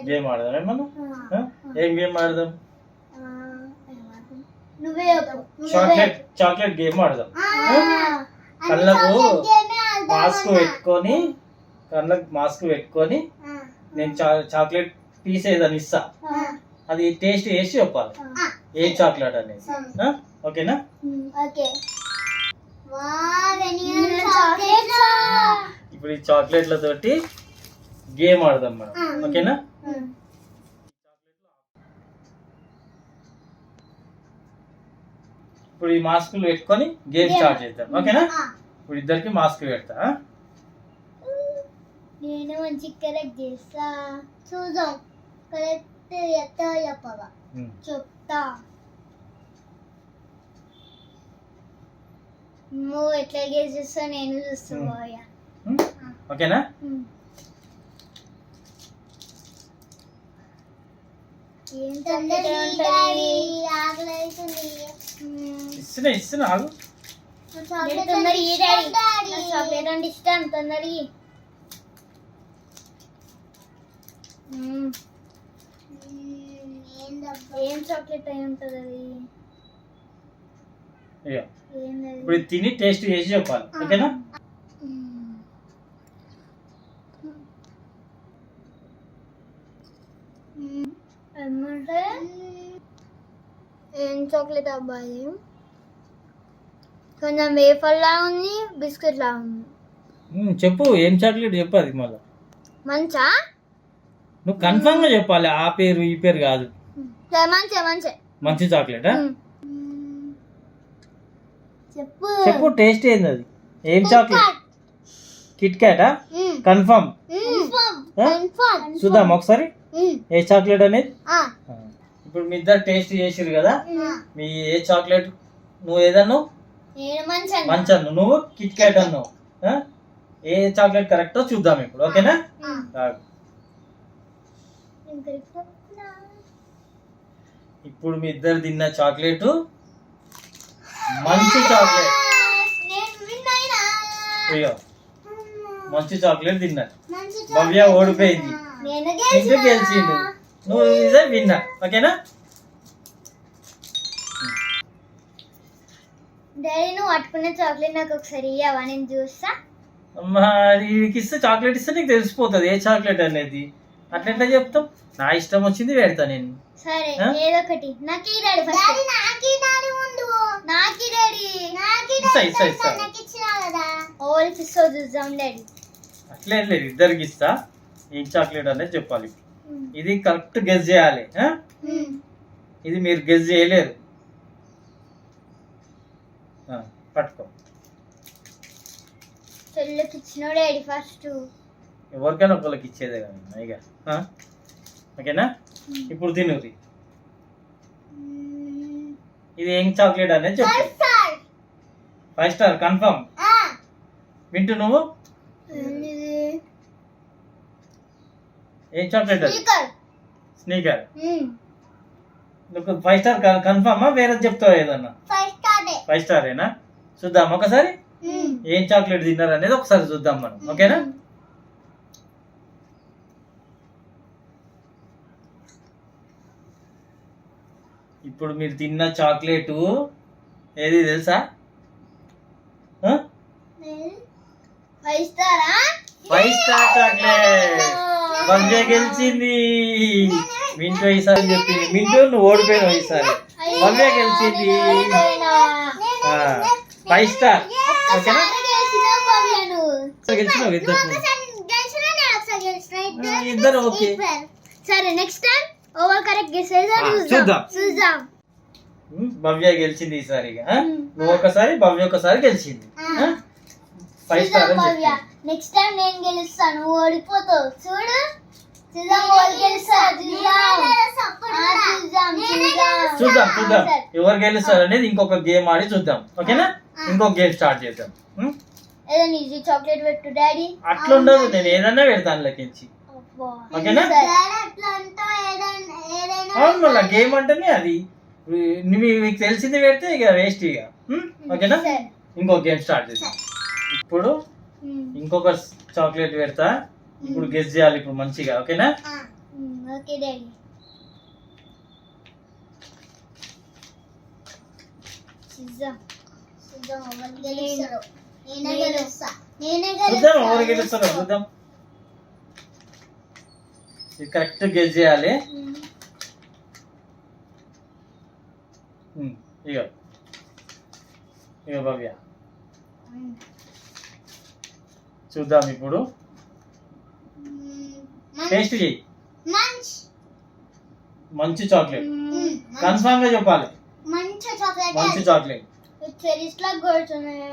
Game ఆడదాం ఏమన్నా? ఏం గేమ్ ఆడదాం? చాక్లెట్ గేమ్ ఆడదాం. కళ్ళకు మాస్క్ పెట్టుకొని నేను చాక్లెట్ పీస్ ఏదని ఇస్తా, అది టేస్ట్ వేసి చెప్పాలి ఏ చాక్లెట్ అనేది. ఓకేనా? ఇప్పుడు ఈ చాక్లెట్ల తోటి గేమ్ ఆడదాం మనం. ఓకేనా? ఇప్పుడు ఈ మాస్కులు పెట్టుకొని గేమ్ స్టార్ట్ చేద్దాం. ఓకేనా? ఇప్పుడు ఇద్దరికి మాస్క్ పెడతా. నేను మంచి కరెక్ట్ చేస్తా. చూద్దాం కరెక్ట్ ఎట్లా చెప్పవా చెప్తా. నువ్వు ఎట్లా గేస్ చేస్తా నేను చూస్తా. ఓకేనా? ఇస్తున్నా ఆగు. చాక్లెట్ అంటే ఇష్టం. తొందరగా ఏం చాక్లెట్ అయి ఉంటది అది? ఇప్పుడు తిని టేస్ట్ చేసి చెప్పాలి. ఓకేనా? ఏం చాక్లెట్ అబ్బాయి? కొంచెం వేఫర్ లా ఉంది, బిస్కెట్ లా ఉంది. చెప్పు ఏం చాక్లెట్ చెప్పు. అది మళ్ళీ మంచా? నువ్వు కన్ఫర్మ్ గా చెప్పాలి, ఆ పేరు ఈ పేరు కాదు. మంచి చాక్లెట్ చెప్పు. టేస్ట్ ఏంది అది? ఏం చాక్లెట్? కిట్ క్యాటా? కన్ఫర్మ్ చూద్దాం ఒకసారి ఏ చాక్లెట్ అనేది. ఇప్పుడు మీ ఇద్దరు టేస్ట్ చేసిరు కదా, మీ ఏ చాక్లెట్ నువ్వు ఏదన్నావు? మంచన్ను, నువ్వు కిట్ క్యాట్ అన్నావు. ఏ చాక్లెట్ కరెక్టో చూద్దాం ఇప్పుడు. ఓకేనా? ఇప్పుడు మీ ఇద్దరు తిన్న చాక్లెట్ మంచి చాక్లెట్. అయ్యో, మంచి చాక్లెట్ తిన్నా. భవ్య ఓడిపోయింది, ఇంటికి గెలిచిండు. నువ్వు ఇదే విన్నా. ఓకేనా? డాడీ నువ్వు పట్టుకున్న చాక్లెట్ నాకు ఒకసారి ఇవ్వవా? నేను చూస్తా. నీకు ఇస్తే చాక్లెట్ ఇస్తే నీకు తెలిసిపోతుంది ఏ చాక్లెట్ అనేది. అట్లా చెప్తాం. నా ఇష్టం వచ్చింది పెడతా నేను. సరే ఏదో ఒకటి. నాకు డాడీ ఫస్ట్. నాకు డాడీ ఓల్స్ ఇస్తా చూద్దాం డాడీ. అట్లే లేదు, ఇద్దరికి ఇస్తా. ఏం చాక్లెట్ అనేది చెప్పాలి. ఇది కరెక్ట్ గెస్ చేయాలి. ఇది మీరు గెస్ చేయలేరు. పట్టుకో. చెల్లెకి ఇచ్చిన డాడీ ఫస్ట్. ఎవరికైనా ఒకళ్ళకి ఇచ్చేదే కదా ఇక. ఓకేనా? ఇప్పుడు తినురి. ఇది ఏం చాక్లెట్ అనేది చెప్పు. 5 స్టార్ కన్ఫర్మ్. వింటూ నువ్వు ఏం చాక్లెట్? స్నీకర్. నువ్వు 5 స్టార్ కన్ఫర్మా వేరే చెప్తావు ఏదన్నా? 5 స్టారేనా? చూద్దాం ఒకసారి ఏం చాక్లెట్ తిన్నారు అనేది ఒకసారి చూద్దాం మనం. ఓకేనా? ఇప్పుడు మీరు తిన్న చాక్లెట్ ఏది తెలుసా? 5 స్టార్ చాక్లెట్. భవ్య గెలిచింది. మింటూ ఈసారి చెప్పింది. మింటూ నువ్వు ఓడిపోయినావు ఈసారి. భవ్య గెలిచింది. 5 స్టార్. ఓకేనా? గెలిచినావు ఇద్దరు. ఓకే సరే next time over correct guess చూద్దాం. భవ్య గెలిచింది ఈసారి. నువ్వు ఒకసారి, భవ్య ఒకసారి గెలిచింది. 5 స్టార్. నెక్స్ట్ టైం నేను గెలుస్తాను, నువ్వు ఓడిపోతావు. చూడు చూద్దాం ఎవరు గెలుస్తారు అనేది ఇంకొక గేమ్ ఆడి చూద్దాం. ఓకేనా? ఇంకొక గేమ్ స్టార్ట్ చేద్దాం. చాక్లెట్ పెట్టు డాడీ. అట్లా ఉండదు, నేను ఏదన్నా పెడతాను లెక్కించి. ఓకేనా? అవును, మళ్ళీ గేమ్ అంటేనే అది. మీకు తెలిసింది పెడితే ఇక వేస్ట్ ఇక. ఓకేనా? ఇంకొక గేమ్ స్టార్ట్ చేద్దాం. ఇప్పుడు ఇంకొక చాక్లెట్ పెడతా. ఇప్పుడు గెస్ చేయాలి ఇప్పుడు మంచిగా. ఓకేనా? Okay daddy. చూద్దాం ఎవరు గెలుస్తారో. నేనే గెలుస్తా. చూద్దాం ఎవరు గెలుస్తారో చూద్దాం. ఇది కరెక్ట్ గెస్ చేయాలి. ఇగో ఇగో భవ్య చూద్దాం ఇప్పుడు. టేస్ట్ చేయి. మంచి చాక్లెట్ కన్ఫర్మ్ గా చెప్పాలి. మంచి చాక్లెట్. మంచి చాక్లెట్. చెరీస్ లా కొడుతున్నాయి.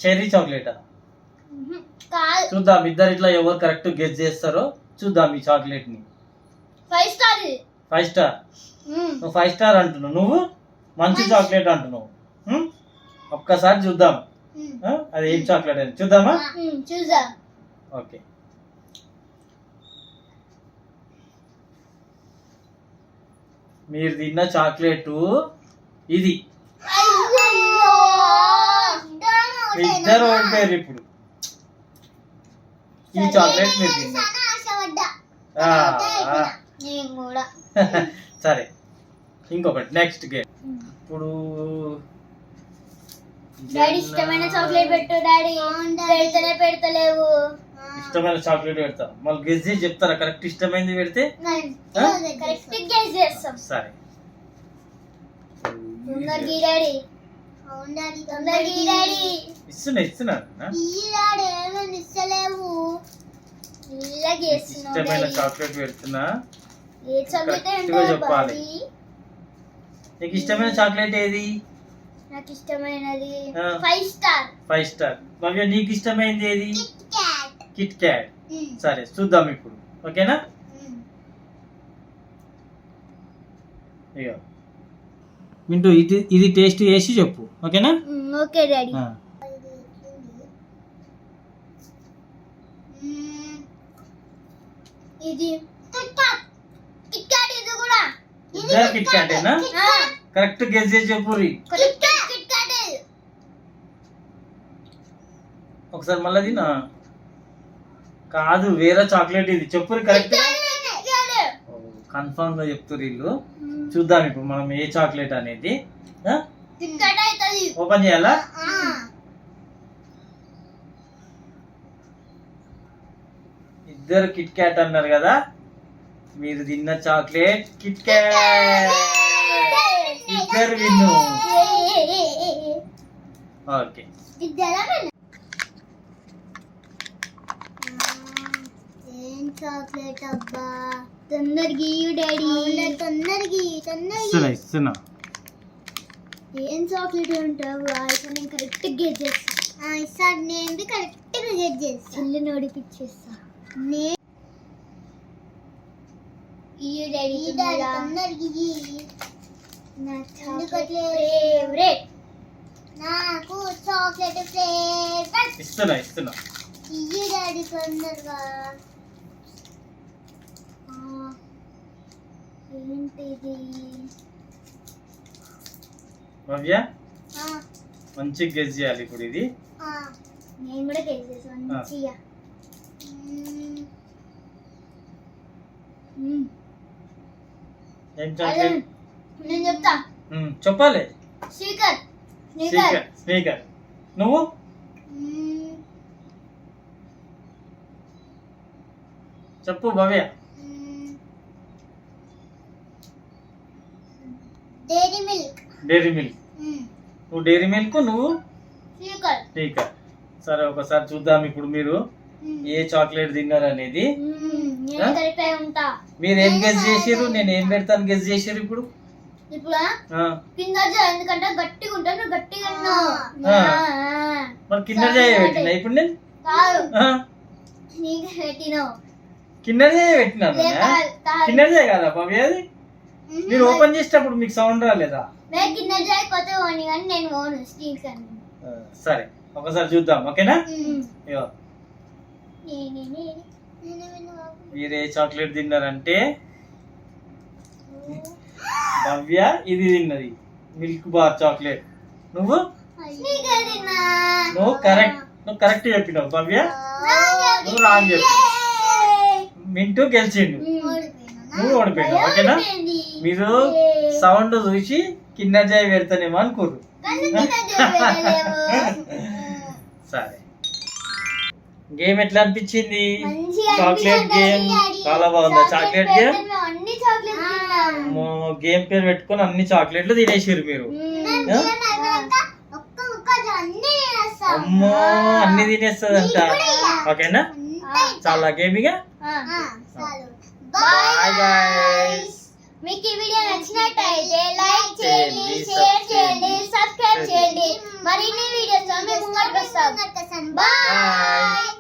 చెర్రీ చాక్లెట్ కాదు. చూద్దాం ఇద్దరు ఇట్లా ఎవరు కరెక్ట్ గెస్ చేస్తారో చూద్దాం ఈ చాక్లెట్ ని. 5 స్టార్. 5 స్టార్. నువ్వు 5 స్టార్ అంటున్నావు, నువ్వు మంచి చాక్లెట్ అంటున్నావు. ఒక్కసారి చూద్దాం అది ఏం చాక్లెట్ అని. చూద్దామా? చూద్దాం. ఓకే. మీరు తిన్న చాక్లెట్ ఇది. ఇద్దరు ఓడిపోయారు ఇప్పుడు. ఈ చాక్లెట్ మీరు తిన్నారు. నేను కూడా. సరే ఇంకొకటి నెక్స్ట్ గేమ్. ఇప్పుడు డాడీ ఇష్టమైన చాక్లెట్ పెట్టు డాడీ. పెడతలేవు. ఇష్టమైన చాక్లెట్ పెడతా. మళ్ళీ గెస్ చేసి చెప్తారా కరెక్ట్ ఇష్టమైంది పెడితే? కరెక్ట్ గెస్ చేస్తాం. సరే తొందరగా డాడీ. తొందరగా డాడీ. ఇస్తున్నా ఇష్టమైన చాక్లెట్ పెడుతున్నా. ఏ చాక్లెట్ చెప్పాలి. నీకు ఇష్టమైన చాక్లెట్ ఏది? నాకు ఇష్టమైనది 5 స్టార్. 5 స్టార్. భవ్య నీకు ఇష్టమైనది ఏది? Kit Kat. సరే చూద్దాం ఇప్పుడు. ఓకేనా? ఇగో మింటూ ఇది టేస్ట్ చేసి చెప్పు. ఓకేనా? Okay daddy. ఇది కిట్ క్యాట్. ఇది కూడా ఇద్దరు కిట్ క్యాటేనా? కరెక్ట్ గెస్ చేసి చెప్పు. Kit Kat. ఒకసారి మళ్ళీ తినా. కాదు వేరే చాక్లెట్ ఇది. చెప్పు కరెక్ట్. కన్ఫర్మ్ గా చెప్తారు వీళ్ళు. చూద్దాం ఇప్పుడు మనం ఏ చాక్లెట్ అనేది. ఓపెన్ చేయాలా? ఇద్దరు కిట్ క్యాట్ అన్నారు కదా. మీరు తిన్న చాక్లెట్ కిట్ క్యాట్. ఇద్దరు విన్ను. ఓకే. ఏం చాక్లెట్ అబ్బా. తొందరగా డాడీ. ఇస్తున్నా. ఏం చాక్లెట్ ఉంటావు? అయితే నేను కరెక్ట్ గెస్ చేస్తా. ఈసారి నేను కరెక్ట్ గా గెస్ చేస్తా. ఇల్లు నోడిపిచ్చేస్తా. నా చాక్లెట్ ఫేవరెట్. నాకు చాక్లెట్ ఫేవరెట్. ఇస్తున్నా. ఇయ్యి డాడీ తొందరగా. ఏంటిది? భవ్య మంచి గెస్ చేయాలి ఇప్పుడు ఇది. నేను కూడా గెస్ చేసాను మంచిగా. ఏం చాక్లెట్? నేను చెప్తా. చెప్పాలి. స్పీకర్. నువ్వు చెప్పు భవ్య. Dairy milk. నువ్వు డైరీ మిల్క్, నువ్వు స్పీకర్. సరే ఒకసారి చూద్దాం ఇప్పుడు మీరు ఏ చాక్లెట్ తిన్నారు అనేది. మీరు ఏం గెస్ చేసిర్రు? నేను ఏం పెడతాను గెస్ చేసిర్రు ఇప్పుడు? ఎందుకంటే గట్టిగా ఉంటాను. గట్టిగా మరి కిండర్ జాయ్ పెట్టినా ఇప్పుడు నేను. కిండర్ జాయ్ పెట్టినాను. కిండర్ జాయ్ కదా బాబీ అది. మీరు ఓపెన్ చేసేటప్పుడు మీకు సౌండ్ రాలేదా? సరే ఒకసారి చూద్దాం. ఓకేనా? మీరు ఏ చాక్లెట్ తిన్నారంటే భవ్య ఇది తిన్నది మిల్క్ బార్ చాక్లెట్. నువ్వు కరెక్ట్ చెప్పినావు భవ్య. నువ్వు రాంగ్ చెప్పి. మింటూ గెలిచిండు. నువ్వు ఓడిపోయినావు. ఓకేనా? మీరు సౌండ్ చూసి కిన్నజాయి పెడతానేమో అనుకోరు. సరే, గేమ్ ఎట్లా అనిపించింది? చాక్లెట్ గేమ్ చాలా బాగుందా? చాక్లెట్ గేమ్ గేమ్ పేరు పెట్టుకొని అన్ని చాక్లెట్లు తినేసారు మీరు. అమ్మో, అన్ని తినేస్తుందంట. ఓకేనా? చాలా గేమిగా. Bye guys. మీకు ఈ వీడియో నచ్చినట్టయితే లైక్ చేయండి, షేర్ చేయండి, సబ్స్క్రైబ్ చేయండి. మరిన్ని వీడియోస్ మేము ముంగటికి వస్తాం. బాయ్.